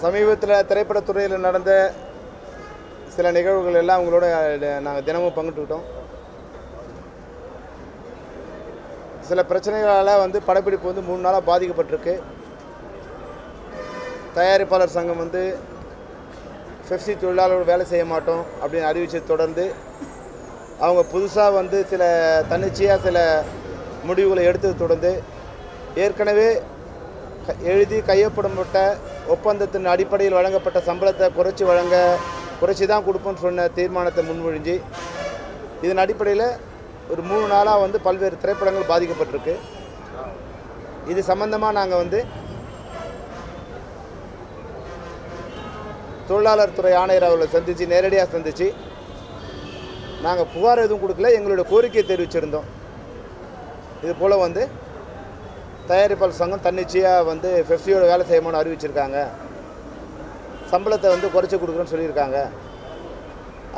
சமீபத்தில் திரைப்படத்துறையில் நடந்த சில நிகழ்வுகள் எல்லாம் உங்களோட நாங்கள் தினமும் பங்கிட்டுக்கிட்டோம். சில பிரச்சனைகளால் படப்பிடிப்பு 3 நாளாக பாதிக்கப்பட்டிருக்கு. தயாரிப்பாளர் சங்கம் பெப்சி தொழிலாளர்கள் வேலை செய்ய மாட்டோம் அப்படின்னு அறிவித்து தொடர்ந்து அவங்க புதுசாக சில தன்னிச்சையாக சில முடிவுகளை எடுத்தது தொடர்ந்து ஏற்கனவே எழுதி கையொப்பமிட்ட ஒப்பந்தத்தின் அடிப்படையில் வழங்கப்பட்ட சம்பளத்தை குறைச்சி தான் கொடுப்போம்னு சொன்ன தீர்மானத்தை முன்மொழிஞ்சு இதன் அடிப்படையில் ஒரு 3 நாளாக பல்வேறு திரைப்படங்கள் பாதிக்கப்பட்டிருக்கு. இது சம்பந்தமாக நாங்கள் தொழிலாளர் துறை ஆணையர் அவர்களை நேரடியாக சந்தித்து நாங்கள் புகார் எதுவும் கொடுக்கல, எங்களுடைய கோரிக்கையை தெரிவிச்சிருந்தோம். இது போல் தயாரிப்பாளர் சங்கம் தன்னிச்சையாக பெப்சியோட வேலை செய்யணும்னு அறிவிச்சிருக்காங்க, சம்பளத்தை குறைச்சி கொடுக்குறோன்னு சொல்லியிருக்காங்க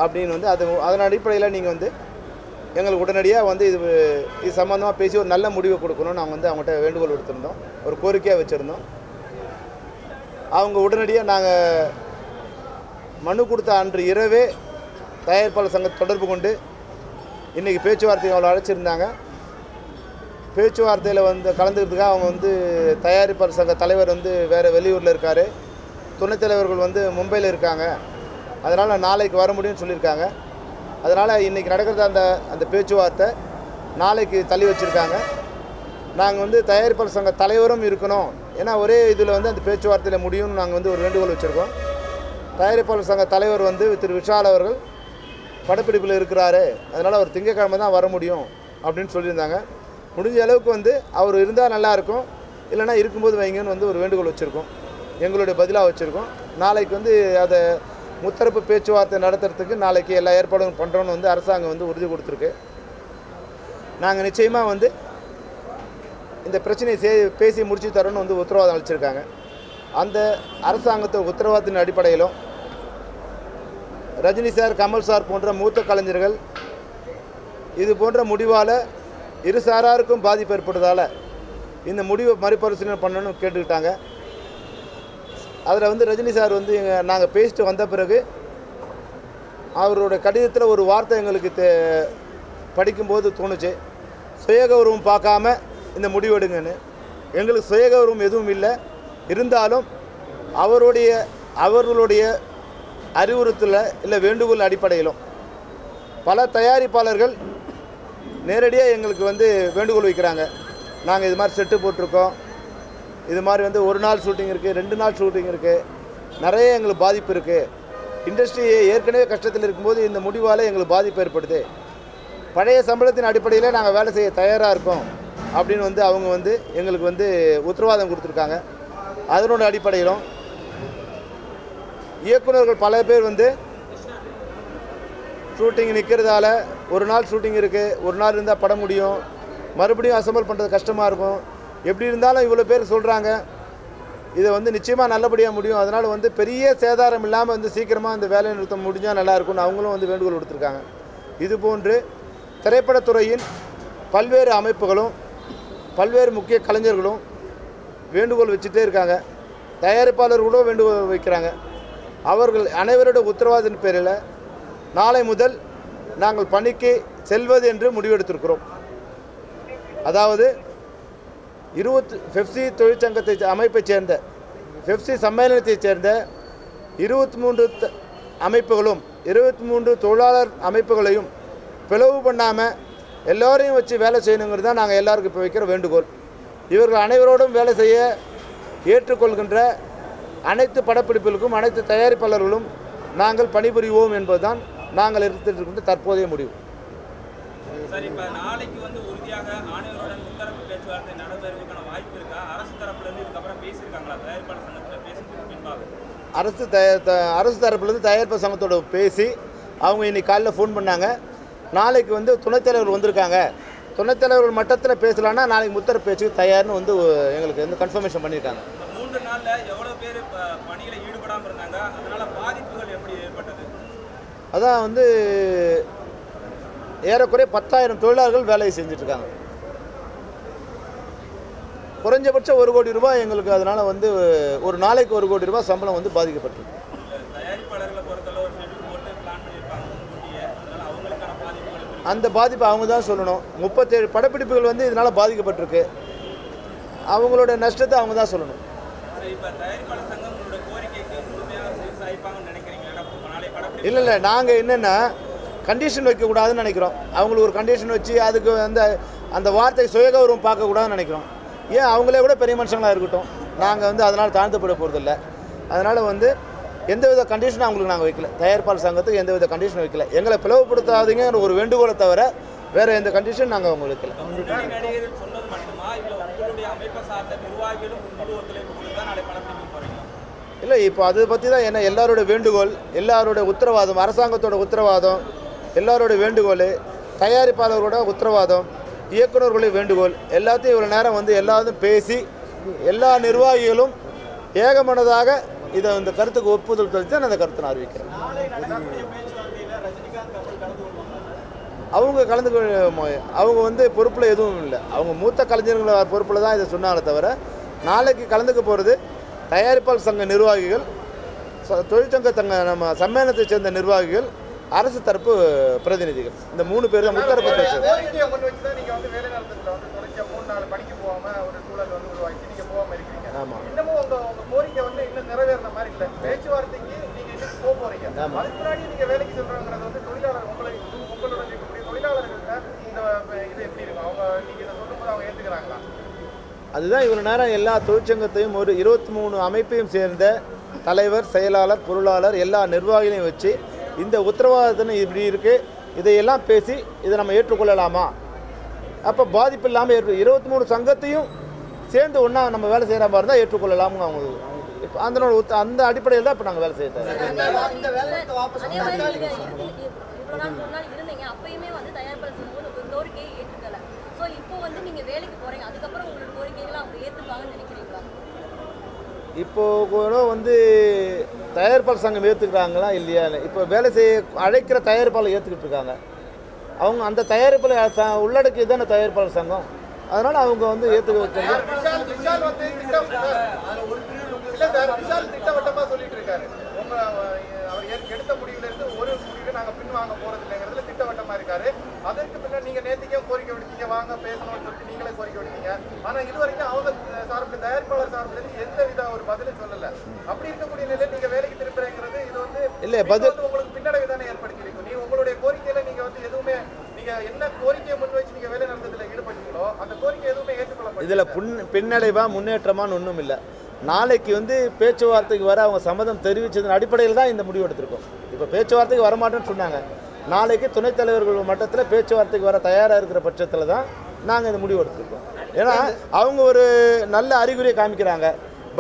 அப்படின்னு அதன் அடிப்படையில் நீங்கள் எங்களுக்கு உடனடியாக இது சம்மந்தமாக பேசி ஒரு நல்ல முடிவை கொடுக்கணும்னு நாங்கள் அவங்கள்ட்ட வேண்டுகோள் விடுத்திருந்தோம், ஒரு கோரிக்கையாக வச்சுருந்தோம். அவங்க உடனடியாக நாங்கள் மனு கொடுத்த அன்று இரவே தயாரிப்பாளர் சங்கத்தை தொடர்பு கொண்டு இன்றைக்கி பேச்சுவார்த்தை அவளை அழைச்சிருந்தாங்க. பேச்சுவார்த்தையில் கலந்துக்கிறதுக்காக அவங்க தயாரிப்பாளர் சங்க தலைவர் வேறு வெளியூரில் இருக்கார், துணைத் தலைவர்கள் மும்பையில் இருக்காங்க, அதனால் நாளைக்கு வர முடியும்னு சொல்லியிருக்காங்க. அதனால் இன்றைக்கி நடக்கிறது அந்த பேச்சுவார்த்தை நாளைக்கு தள்ளி வச்சுருக்காங்க. நாங்கள் தயாரிப்பாளர் சங்க தலைவரும் இருக்கணும், ஏன்னா ஒரே இதில் அந்த பேச்சுவார்த்தையில் முடியும்னு நாங்கள் ஒரு வேண்டுகோள் வச்சுருக்கோம். தயாரிப்பாளர் சங்க தலைவர் திரு விஷால் அவர்கள் படப்பிடிப்பில் இருக்கிறாரு, அதனால் அவர் திங்கட்கிழமை தான் வர முடியும் அப்படின்னு சொல்லியிருந்தாங்க. முடிஞ்ச அளவுக்கு அவர் இருந்தால் நல்லாயிருக்கும், இல்லைனா இருக்கும்போது வைங்கன்னு ஒரு வேண்டுகோள் வச்சுருக்கோம், எங்களுடைய பதிலாக வச்சுருக்கோம். நாளைக்கு அதை முத்தரப்பு பேச்சுவார்த்தை நடத்துறதுக்கு நாளைக்கு எல்லா ஏற்பாடும் பண்ணுறோன்னு அரசாங்கம் உறுதி கொடுத்துருக்கு. நாங்கள் நிச்சயமாக இந்த பிரச்சனையை பேசி முடிச்சு தரோன்னு உத்தரவாதம் அளிச்சிருக்காங்க. அந்த அரசாங்கத்தை உத்தரவாதத்தின் அடிப்படையிலும் ரஜினி சார், கமல் சார் போன்ற மூத்த கலைஞர்கள் இது போன்ற முடிவால் இரு சாராருக்கும் பாதிப்பு ஏற்படுவதால் இந்த முடிவை மறுபரிசீலனை பண்ணணும்னு கேட்டுக்கிட்டாங்க. அதில் ரஜினி சார் நாங்கள் பேசிட்டு வந்த பிறகு அவருடைய கடிதத்தில் ஒரு வார்த்தை எங்களுக்கு படிக்கும்போது தோணுச்சு, சுயகௌரவம் பார்க்காம இந்த முடிவெடுங்கன்னு. எங்களுக்கு சுயகௌரவம் எதுவும் இல்லை, இருந்தாலும் அவர்களுடைய அறிவுறுத்தல இல்லை வேண்டுகோள் அடிப்படையிலும் பல தயாரிப்பாளர்கள் நேரடியாக எங்களுக்கு வேண்டுகோள் வைக்கிறாங்க. நாங்கள் இது மாதிரி செட்டு போட்டிருக்கோம், இது மாதிரி ஒரு நாள் ஷூட்டிங் இருக்குது, 2 நாள் ஷூட்டிங் இருக்குது, நிறைய எங்களுக்கு பாதிப்பு இருக்குது, இண்டஸ்ட்ரி ஏற்கனவே கஷ்டத்தில் இருக்கும்போது இந்த முடிவால் எங்களுக்கு பாதிப்பு ஏற்படுது, பழைய சம்பளத்தின் அடிப்படையில் நாங்கள் வேலை செய்ய தயாராக இருக்கோம் அப்படின்னு அவங்க எங்களுக்கு உத்தரவாதம் கொடுத்துருக்காங்க. அதனோட அடிப்படையிலும் இயக்குநர்கள் பல பேர் ஷூட்டிங் நிற்கிறதால ஒரு நாள் ஷூட்டிங் இருக்குது, ஒரு நாள் இருந்தால் படம் முடியும், மறுபடியும் அசம்பிள் பண்ணுறது கஷ்டமாக இருக்கும், எப்படி இருந்தாலும் இவ்வளோ பேர் சொல்கிறாங்க, இதை நிச்சயமாக நல்லபடியாக முடியும், அதனால் பெரிய சேதாரம் இல்லாமல் சீக்கிரமாக அந்த வேலை நிறுத்தம் முடிஞ்சால் நல்லாயிருக்கும்னு அவங்களும் வேண்டுகோள் கொடுத்துருக்காங்க. இதுபோன்று திரைப்படத்துறையின் பல்வேறு அமைப்புகளும் பல்வேறு முக்கிய கலைஞர்களும் வேண்டுகோள் வச்சுட்டே இருக்காங்க, தயாரிப்பாளர்களும் வேண்டுகோள் வைக்கிறாங்க. அவர்கள் அனைவருடைய உத்தரவாதத்தின் பேரில் நாளை முதல் நாங்கள் பணிக்கு செல்வது என்று முடிவெடுத்திருக்கிறோம். அதாவது பெப்சி தொழிற்சங்கத்தை அமைப்பைச் சேர்ந்த பெப்சி சம்மேளனத்தைச் சேர்ந்த 23 அமைப்புகளும் 23 தொழிலாளர் அமைப்புகளையும் பிளவு பண்ணாமல் எல்லோரையும் வச்சு வேலை செய்யணுங்கிறது தான் நாங்கள் எல்லாருக்கும் இப்போ வைக்கிற வேண்டுகோள். இவர்கள் அனைவரோடும் வேலை செய்ய ஏற்றுக்கொள்கின்ற அனைத்து படப்பிடிப்புகளுக்கும் அனைத்து தயாரிப்பாளர்களும் நாங்கள் பணிபுரிவோம் என்பதுதான் நாங்கள் எடுத்துகிட்டு தற்போதைய முடிவு. சார், இப்போ நாளைக்கு உறுதியாக ஆணையருடன் முத்தரப்பு பேச்சுவார்த்தை நடத்துவதற்கான வாய்ப்பு இருக்கா? அரசு தரப்புலேருந்து இதுக்கப்புறம் பேசியிருக்காங்களா? தயாரிப்பாளர் சங்கத்தில் பேசுறதுக்கு பின்பாக அரசு தரப்புலேருந்து தயாரிப்பாளர் சங்கத்தோட பேசி அவங்க இன்னைக்கு காலையில் ஃபோன் பண்ணாங்க. நாளைக்கு துணைத் தலைவர் வந்திருக்காங்க, துணைத் தலைவர் மட்டத்தில் பேசலான்னா நாளைக்கு முத்தரப்பு பேச்சுக்கு தயார்னு எங்களுக்கு கன்ஃபர்மேஷன் பண்ணியிருக்காங்க. 3 நாளில் எவ்வளோ பேர் பணியில் ஈடுபடாமல் இருந்தாங்க, அதனால் பாதிப்புகள் எப்படி ஏற்பட்டது? அதான் ஏறக்குறைய 10,000 தொழிலாளர்கள் வேலையை செஞ்சிட்ருக்காங்க. குறைஞ்சபட்சம் 1 கோடி ரூபாய் எங்களுக்கு அதனால் வந்து ஒரு நாளைக்கு 1 கோடி ரூபாய் சம்பளம் வந்து பாதிக்கப்பட்டிருக்கு. அந்த பாதிப்பு அவங்க தான் சொல்லணும். 37 படப்பிடிப்புகள் வந்து இதனால் பாதிக்கப்பட்டிருக்கு. அவங்களோட நஷ்டத்தை அவங்க தான் சொல்லணும். இல்லை நாங்கள் என்னென்னா கண்டிஷன் வைக்கக்கூடாதுன்னு நினைக்கிறோம். அவங்களுக்கு ஒரு கண்டிஷன் வச்சு அதுக்கு அந்த வார்த்தை சுயகௌரவம் பார்க்கக்கூடாதுன்னு நினைக்கிறோம். ஏன் அவங்களே கூட பெரிய மனுஷங்களாக இருக்கட்டும், நாங்கள் வந்து அதனால் தாழ்த்தப்பட போகிறதில்ல. அதனால் வந்து எந்தவித கண்டிஷனும் அவங்களுக்கு நாங்கள் வைக்கல. தயாரிப்பாளர் சங்கத்துக்கு எந்தவித கண்டிஷனும் வைக்கல. எங்களை பிளவுபடுத்தாதீங்க ஒரு வேண்டுகோளை தவிர வேறு எந்த கண்டிஷன் நாங்கள் அவங்க வைக்கல. இல்லை இப்போ அதை பற்றி தான் என்ன எல்லாரோட வேண்டுகோள், எல்லாரோட உத்தரவாதம், அரசாங்கத்தோட உத்தரவாதம், எல்லாரோட வேண்டுகோள், தயாரிப்பாளரோட உத்தரவாதம், இயக்குநர்களுடைய வேண்டுகோள் எல்லாத்தையும் இவ்வளோ நேரம் வந்து எல்லாத்தையும் பேசி எல்லா நிர்வாகிகளும் ஏகமனதாக இதை இந்த கருத்துக்கு ஒப்புதல் தெரிவித்து நான் அந்த கருத்தை நான் அறிவிக்கிறேன். அவங்க அவங்க வந்து பொறுப்பில் எதுவும் இல்லை. அவங்க மூத்த கலைஞர்கள் பொறுப்பில் தான் இதை சொன்னாங்களே தவிர நாளைக்கு கலந்துக்க போகிறது தயாரிப்பாளர் சங்க நிர்வாகிகள், தொழிற்சங்க நம்ம சம்மேளனத்தை சேர்ந்த நிர்வாகிகள், அரசு தரப்பு பிரதிநிதிகள். இந்த 3 பேர் தான் முத்தரப்பு. ஆமாம் அதுதான் இவ்வளோ நேரம் எல்லா தொழிற்சங்கத்தையும் ஒரு 23 அமைப்பையும் சேர்ந்த தலைவர், செயலாளர், பொருளாளர் எல்லா நிர்வாகிகளையும் வச்சு இந்த உத்தரவாதத்தினை இப்படி இருக்குது, இதையெல்லாம் பேசி இதை நம்ம ஏற்றுக்கொள்ளலாமா, அப்போ பாதிப்பு இல்லாமல் 23 சங்கத்தையும் சேர்ந்து ஒன்றா நம்ம வேலை செய்கிற மாதிரி இருந்தால் ஏற்றுக்கொள்ளலாமுங்க. அவங்க இப்போ அந்த அடிப்படையில் தான் இப்போ நாங்கள் வேலை செய்ய தரோம். இப்போ கூட வந்து தயாரிப்பாளர் சங்கம் ஏற்றுக்கிறாங்களா இல்லையா? இப்போ வேலை செய்ய அழைக்கிற தயாரிப்பாளர் ஏற்றுக்கிட்டு இருக்காங்க. அவங்க அந்த தயாரிப்பாளர் உள்ளடக்கி தானே தயாரிப்பாளர் சங்கம். அதனால் அவங்க வந்து ஏற்றுக்க வைக்கிறது. திட்டவட்டமாக சொல்லிட்டு இருக்காரு, அவர் எடுத்த முடிவிலிருந்து ஒரு முடிவு நாங்கள் பின்வாங்க போறது இல்லைங்கிறதுல திட்டவட்டமாக இருக்காரு. அதற்கு பின்னர் நீங்கள் நேற்றுக்கே கோரிக்கை விடுத்தீங்க, வாங்க பேசணும்னு சொல்லிட்டு நீங்களே கோரிக்கை விடுத்தீங்க. ஆனால் இதுவரைக்கும் அவங்க சார்பில் தயாரிப்பாளர் சார்பிலிருந்து எந்த வித ஒரு பதிலும் சொல்லலை. அப்படி இருக்கக்கூடிய நிலையில் நீங்கள் வேலைக்கு திருப்புறேங்கிறது இது வந்து இல்லை பதில் உங்களுக்கு பின்னடைவு தானே ஏற்படுத்தியிருக்கும். நீ உங்களுடைய கோரிக்கையில் நீங்கள் வந்து எதுவுமே நீங்கள் என்ன கோரிக்கையை முன் வச்சு நீங்கள் வேலை நடந்ததில் ஈடுபட்டீங்களோ அந்த கோரிக்கை எதுவுமே ஏற்றுக்கொள்ளப்படும். இதில் பின்னடைவா முன்னேற்றமானு ஒன்றும் இல்லை. நாளைக்கு வந்து பேச்சுவார்த்தைக்கு வர அவங்க சம்மதம் தெரிவித்ததன் அடிப்படையில் தான் இந்த முடிவு எடுத்திருக்கோம். இப்போ பேச்சுவார்த்தைக்கு வரமாட்டேன்னு சொன்னாங்க. நாளைக்கு துணைத் தலைவர்கள் மட்டத்தில் பேச்சுவார்த்தைக்கு வர தயாராக இருக்கிற பட்சத்தில் தான் நாங்கள் இந்த முடிவு எடுத்திருக்கோம். ஏன்னா அவங்க ஒரு நல்ல அறிகுறியை காமிக்கிறாங்க,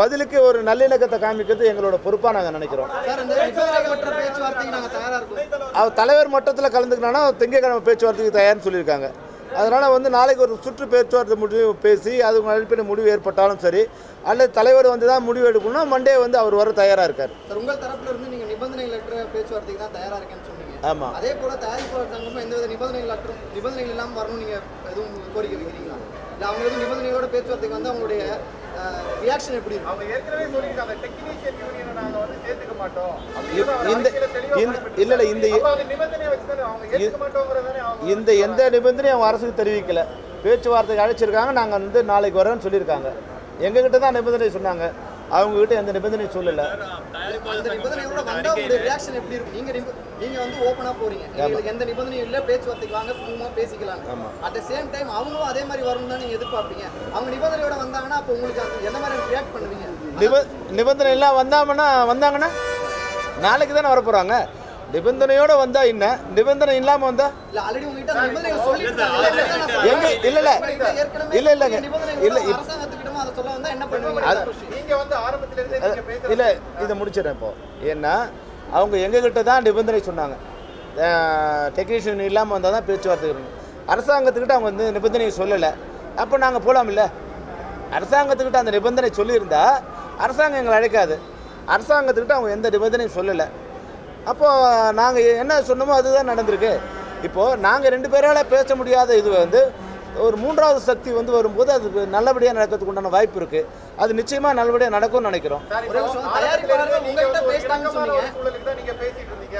பதிலுக்கு ஒரு நல்லிணக்கத்தை காமிக்கிறது எங்களோட பொறுப்பாக நாங்கள் நினைக்கிறோம். அவர் தலைவர் மட்டத்தில் கலந்துக்கினா திங்கட்கிழமை பேச்சுவார்த்தைக்கு தயார்னு சொல்லியிருக்காங்க. அதனால் வந்து நாளைக்கு ஒரு சுற்று பேச்சுவார்த்தை முடிவு பேசி அது அடிப்படையில் முடிவு ஏற்பட்டாலும் சரி, அல்லது தலைவர் வந்து தான் முடிவு எடுக்கணும்னா மண்டே வந்து அவர் வர தயாராக இருக்கார். சார், உங்கள் தரப்புல இருந்து நீங்கள் நிபந்தனைகளற்ற பேச்சுவார்த்தைக்கு தான் தயாராக இருக்கேன்னு சொன்னீங்க. ஆமாம். அதே போல் தயாரிப்பாளர் சங்கமும் எந்தவித நிபந்தனைகள் இல்லாமல் வரணும் நீங்கள் எதுவும் கோரிக்கை வைக்கிறீங்களா? இல்லை அவங்க எதுவும் நிபந்தனைகளோட பேச்சுவார்த்தைக்கு வந்து அவங்களுடைய ரியாக்ஷன் எப்படி இருக்கும்? அவங்க ஏற்கனவே சொல்லியிருக்காங்க, டெக்னீஷியன் யூனியனை நாங்கள் வந்து சேர்த்துக்க மாட்டோம். இந்த எந்த நிபந்தனையும் அவங்க அரசுக்கு தெரிவிக்கல. பேச்சுவார்த்தைக்கு அழைச்சிருக்காங்க, நாங்கள் வந்து நாளைக்கு வரோன்னு சொல்லியிருக்காங்க. எங்ககிட்ட தான் நிபந்தனை சொன்னாங்க, அவங்ககிட்ட எந்த நிபந்தனையும் சொல்லலை. நீங்க வந்து ஓப்பனா போறீங்க, உங்களுக்கு எந்த நிபந்தனையும் இல்லை, பேச்சுவார்த்தைக்கு வாங்க சும்மா பேசிக்கலாம். அட் த சேம் டைம் அவங்களும் அதே மாதிரி வரணும் தான் நீங்க எதிர்பார்ப்பீங்க. அவங்க நிபந்தனையோட வந்தாங்கன்னா அப்போ உங்களுக்கு எந்த மாதிரி ரியாக்ட் பண்ணுவீங்க? நிபந்தனை எல்லாம் வந்தாங்கன்னா நாளைக்கு தானே வர போறாங்க. நிபந்தனையோட வந்தா என்ன, நிபந்தனை இல்லாம வந்தா இல்ல இதை முடிச்சிடறேன் இப்போ. ஏன்னா அவங்க எங்ககிட்ட தான் நிபந்தனை சொன்னாங்க, டெக்னீஷியன் இல்லாமல் வந்தால் தான் பேச்சுவார்த்தை இருக்கணும். அரசாங்கத்துக்கிட்ட அவங்க வந்து நிபந்தனையை சொல்லலை. அப்போ நாங்கள் போகலாம் இல்லை. அரசாங்கத்துக்கிட்ட அந்த நிபந்தனை சொல்லியிருந்தா அரசாங்கம் எங்களை அழைக்காது. அரசாங்கத்துக்கிட்ட அவங்க எந்த நிபந்தனையும் சொல்லலை. அப்போது நாங்கள் என்ன சொன்னோமோ அதுதான் நடந்திருக்கு. இப்போது நாங்கள் 2 பேரால் பேச முடியாத இது வந்து ஒரு மூன்றாவது சக்தி வந்து வரும்போது அது நல்லபடியாக நடக்கிறதுக்கு உண்டான வாய்ப்பு இருக்குது. அது நிச்சயமாக நல்லபடியாக நடக்கும்னு நினைக்கிறோம்.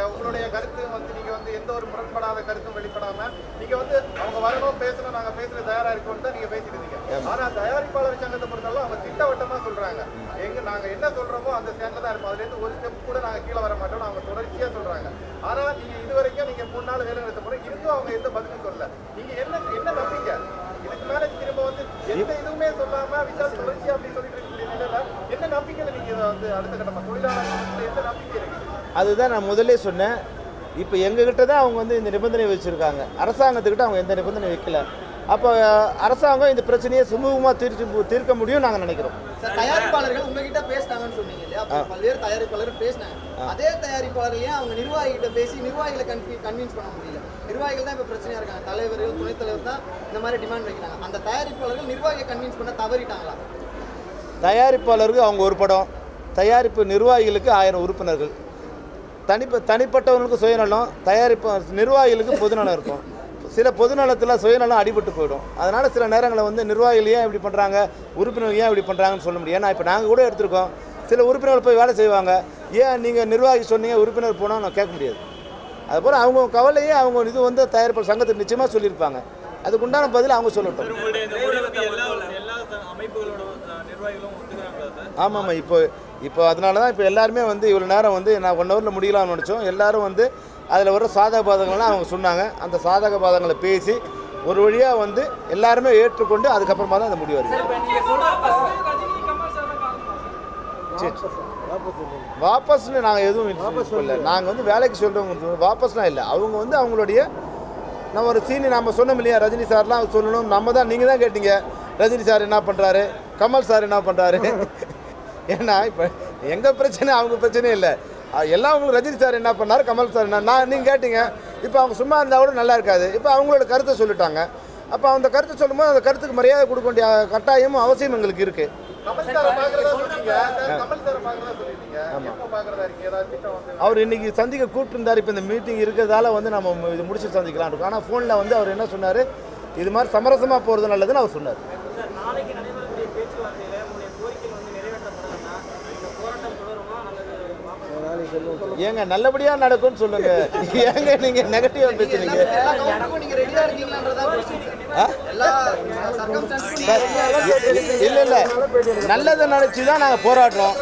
உங்களுடைய கருத்து வந்து நீங்க வந்து எந்த ஒரு முரண்படாத கருத்தும் வெளிப்படாம நீங்க வந்து அவங்க வரணும் பேசணும் நாங்க பேசுறது தயாரா இருக்கோம் தான் நீங்க பேசிட்டு இருக்கீங்க. ஆனா தயாரிப்பாளர் சங்கத்தை பொறுத்தவரை அவங்க திட்டவட்டமா சொல்றாங்க, நாங்க என்ன சொல்றோமோ அந்த ஸ்டாண்ட்ல தான் இருப்போம், அதுல இருந்து ஒரு ஸ்டெப் கூட நாங்க கீழே வர மாட்டோம் அவங்க தொடர்ச்சியா சொல்றாங்க. ஆனா நீங்க இது வரைக்கும் நீங்க 3 நாள் வேலை நிறுத்த முறை இருந்தும் அவங்க எந்த பதிலும் சொல்லல. நீங்க என்ன நம்பிக்கை இதுக்கு மேல திரும்ப வந்து எந்த இதுவுமே சொல்லாம விஷால் தொடர்ச்சியா அப்படி சொல்லிட்டு இருக்கக்கூடிய நிலையில என்ன நம்பிக்கையில நீங்க வந்து அடுத்த கட்டமா தொழிலாளர்கள் எந்த நம்பிக்கை இருக்கு? அதுதான் நான் முதலே சொன்னேன். இப்போ எங்ககிட்ட தான் அவங்க வந்து இந்த நிபந்தனை வச்சுருக்காங்க, அரசாங்கத்துக்கிட்ட அவங்க எந்த நிபந்தனை வைக்கல. அப்போ அரசாங்கம் இந்த பிரச்சனையை சுமூகமாக தீர்க்க முடியும் நாங்கள் நினைக்கிறோம். தயாரிப்பாளர்கள் உங்ககிட்ட பேசினாங்கன்னு சொன்னீங்க இல்லையா? பல்வேறு தயாரிப்பாளர்கள் பேசினாங்க. அதே தயாரிப்பாளரையே அவங்க நிர்வாகிகிட்ட பேசி நிர்வாகிகளை கன்வின்ஸ் பண்ண முடியல. நிர்வாகிகள் தான் இப்போ பிரச்சனையாக இருக்காங்க. தலைவர்கள் துணைத் தலைவர் தான் இந்த மாதிரி டிமாண்ட் வைக்கிறாங்க. அந்த தயாரிப்பாளர்கள் நிர்வாகியை கன்வின்ஸ் பண்ண தவறிட்டாங்களா? தயாரிப்பாளருக்கு அவங்க ஒரு படம், தயாரிப்பு நிர்வாகிகளுக்கு 1000 உறுப்பினர்கள், தனிப்பட்டவர்களுக்கு சுயநலம், நிர்வாகிகளுக்கு பொதுநலம் இருக்கும். சில பொதுநலத்தில் சுயநலம் அடிபட்டு போயிடும். அதனால் சில நேரங்களில் வந்து நிர்வாகிகள் ஏன் இப்படி பண்ணுறாங்க, உறுப்பினர்கள் ஏன் இப்படி பண்ணுறாங்கன்னு சொல்ல முடியும். ஏன்னா இப்போ நாங்கள் கூட எடுத்திருக்கோம், சில உறுப்பினர்கள் போய் வேலை செய்வாங்க, ஏன் நீங்கள் நிர்வாகி சொன்னீங்க உறுப்பினர் போனால் நான் கேட்க முடியாது. அதுபோல் அவங்க கவலையே அவங்க இது வந்து தயாரிப்பாளர் சங்கத்துக்கு நிச்சயமாக சொல்லியிருப்பாங்க. அதுக்குண்டான பதில் அவங்க சொல்லட்டும். ஆமாம், இப்போ அதனால தான் இப்போ எல்லாருமே வந்து இவ்வளோ நேரம் வந்து நான் 1 ஹவரில் முடியலாம்னு நினச்சோம். எல்லோரும் வந்து அதில் வர சாதக பாதகங்கள்லாம் அவங்க சொன்னாங்க. அந்த சாதக பாதங்களை பேசி ஒரு வழியாக வந்து எல்லாருமே ஏற்றுக்கொண்டு அதுக்கப்புறமா தான் அந்த முடிவு வருது. வாபஸ்ன்னு நாங்கள் எதுவும் இல்லை. நாங்கள் வந்து வேலைக்கு சொல்கிறவங்க வாபஸ்லாம் இல்லை. அவங்க வந்து அவங்களுடைய நம்ம ஒரு சீனி நம்ம சொன்னோம் இல்லையா, ரஜினி சார்லாம் சொல்லணும். நம்ம தான் நீங்கள் தான் கேட்டீங்க ரஜினி சார் என்ன பண்ணுறாரு, கமல் சார் என்ன பண்ணுறாரு. ஏன்னா இப்போ எங்கள் பிரச்சனை அவங்க பிரச்சனையே இல்லை. எல்லாம் அவங்களுக்கு ரஜினி சார் என்ன பண்ணார், கமல் சார் என்ன, நீங்கள் கேட்டீங்க. இப்போ அவங்க சும்மா இருந்தால் கூட நல்லா இருக்காது. இப்போ அவங்களோட கருத்தை சொல்லிட்டாங்க. அப்போ அந்த கருத்தை சொல்லும்போது அந்த கருத்துக்கு மரியாதை கொடுக்க வேண்டிய கட்டாயமும் அவசியம் எங்களுக்கு இருக்குது. அவர் இன்னைக்கு சந்திக்க கூப்பிட்டுருந்தார். இப்போ இந்த மீட்டிங் இருக்கிறதால வந்து நம்ம இது முடிச்சு சந்திக்கலாம் இருக்கும். ஆனால் ஃபோனில் வந்து அவர் என்ன சொன்னார், இது மாதிரி சமரசமாக போகிறது நல்லதுன்னு அவர் சொன்னார். ஏங்க நல்லபடியாக நடக்கும்னு சொல்லுங்க. ஏங்க நீங்க நெகட்டிவா பேசுறீங்க? இல்ல இல்ல, நல்லது நினைச்சு தான் நாங்கள் போராடுறோம்.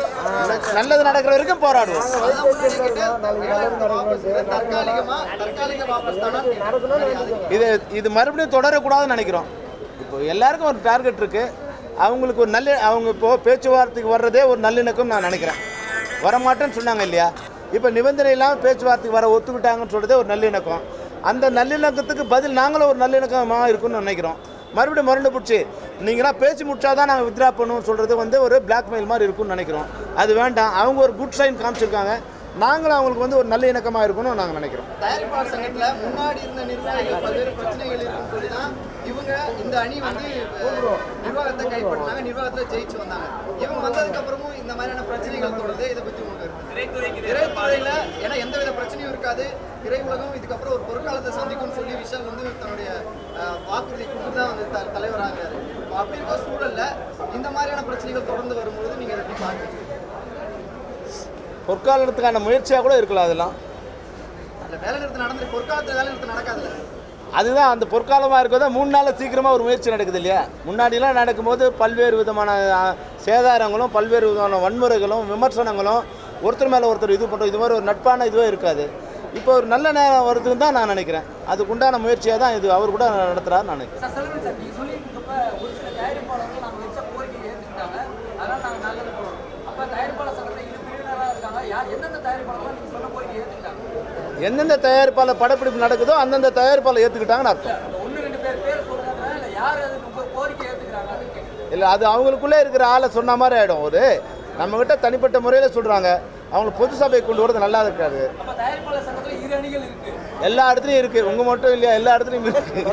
நல்லது நடக்கிற வரைக்கும் போராடுவோம். இது மறுபடியும் தொடரக்கூடாதுன்னு நினைக்கிறோம். இப்போ எல்லாருக்கும் ஒரு டார்கெட் இருக்கு. அவங்களுக்கு ஒரு அவங்க இப்போ பேச்சுவார்த்தைக்கு வர்றதே ஒரு நல்லிணக்கம் நான் நினைக்கிறேன். வரமாட்டேன்னு சொன்னாங்க இல்லையா, இப்போ நிபந்தனை இல்லாமல் பேச்சுவார்த்தைக்கு வர ஒத்துக்கிட்டாங்கன்னு சொல்கிறதே ஒரு நல்லிணக்கம். அந்த நல்லிணக்கத்துக்கு பதில் நாங்களும் ஒரு நல்லிணக்கமாக இருக்குன்னு நினைக்கிறோம். மறுபடியும் மறுண்டு பிடிச்சி நீங்களாம் பேச்சு முடிச்சாதான் நாங்கள் வித்ரா பண்ணுவோம்னு சொல்கிறது வந்து ஒரு பிளாக்மெயில் மாதிரி இருக்குன்னு நினைக்கிறோம். அது வேண்டாம். அவங்க ஒரு குட் சைன் காமிச்சிருக்காங்க. நாங்களும் அவங்களுக்கு வந்து ஒரு நல்ல இணக்கமாக இருக்கணும்னு நாங்கள் நினைக்கிறோம். தயாரிப்பாளர் சங்கத்தில் முன்னாடி இருந்த நிர்வாகிகள் பல்வேறு பிரச்சனைகள் இருக்குன்னு சொல்லி தான் இவங்க இந்த அணி வந்து நிர்வாகத்தை கைப்பற்றினாங்க, நிர்வாகத்தில் ஜெயிச்சு வந்தாங்க. இவங்க வந்ததுக்கு அப்புறமும் இந்த மாதிரியான பிரச்சனைகள் தொடருது. இதை பற்றி உங்களுக்கு திரைத்துறையில் ஏன்னா எந்தவித பிரச்சனையும் இருக்காது, திரை உலகம் இதுக்கப்புறம் ஒரு பொற்காலத்தை சந்திக்கும்னு சொல்லி விஷால் வந்து தன்னுடைய வாக்குறுதி கொடுத்து தான் வந்து தலைவராகிறாரு. அப்படி இருக்க சூழலில் இந்த மாதிரியான பிரச்சனைகள் தொடர்ந்து வரும்போது நீங்கள் எப்படி பார்க்குறீங்க? பொற்காலத்துக்கான முயற்சியாக கூட இருக்கலாம். அதெல்லாம் வேலை நிறுத்தம் நடந்து பொற்காலத்தில் வேலை நிறுத்தம் நடக்காது. அதுதான் அந்த பொற்காலமாக இருக்கிறத 3 நாளில் சீக்கிரமாக ஒரு முயற்சி நடக்குது இல்லையா. முன்னாடிலாம் நடக்கும்போது பல்வேறு விதமான சேதாரங்களும் பல்வேறு விதமான வன்முறைகளும் விமர்சனங்களும் ஒருத்தர் மேலே ஒருத்தர் இது பண்ணுறோம். இது மாதிரி ஒரு நட்பான இதுவே இருக்காது. இப்போ ஒரு நல்ல நேரம் வருதுன்னு தான் நான் நினைக்கிறேன். அதுக்குண்டான முயற்சியாக தான் இது அவர் கூட நடத்துகிறார் நான் நினைக்கிறேன். எந்தெந்த தயாரிப்பாளர் படப்பிடிப்பு நடக்குதோ அந்தந்த தயாரிப்பாளர் ஏற்றுக்கிட்டாங்கன்னு அர்த்தம். இல்லை, அது அவங்களுக்குள்ளே இருக்கிற ஆளை சொன்ன மாதிரி ஆகிடும். ஒரு நம்மகிட்ட தனிப்பட்ட முறையில் சொல்கிறாங்க, அவங்களுக்கு பொது சபை கொண்டு வரது நல்லா இருக்காது. எல்லா இடத்துலையும் இருக்குது, உங்கள் மட்டும் இல்லையா, எல்லா இடத்துலையும் இருக்குது.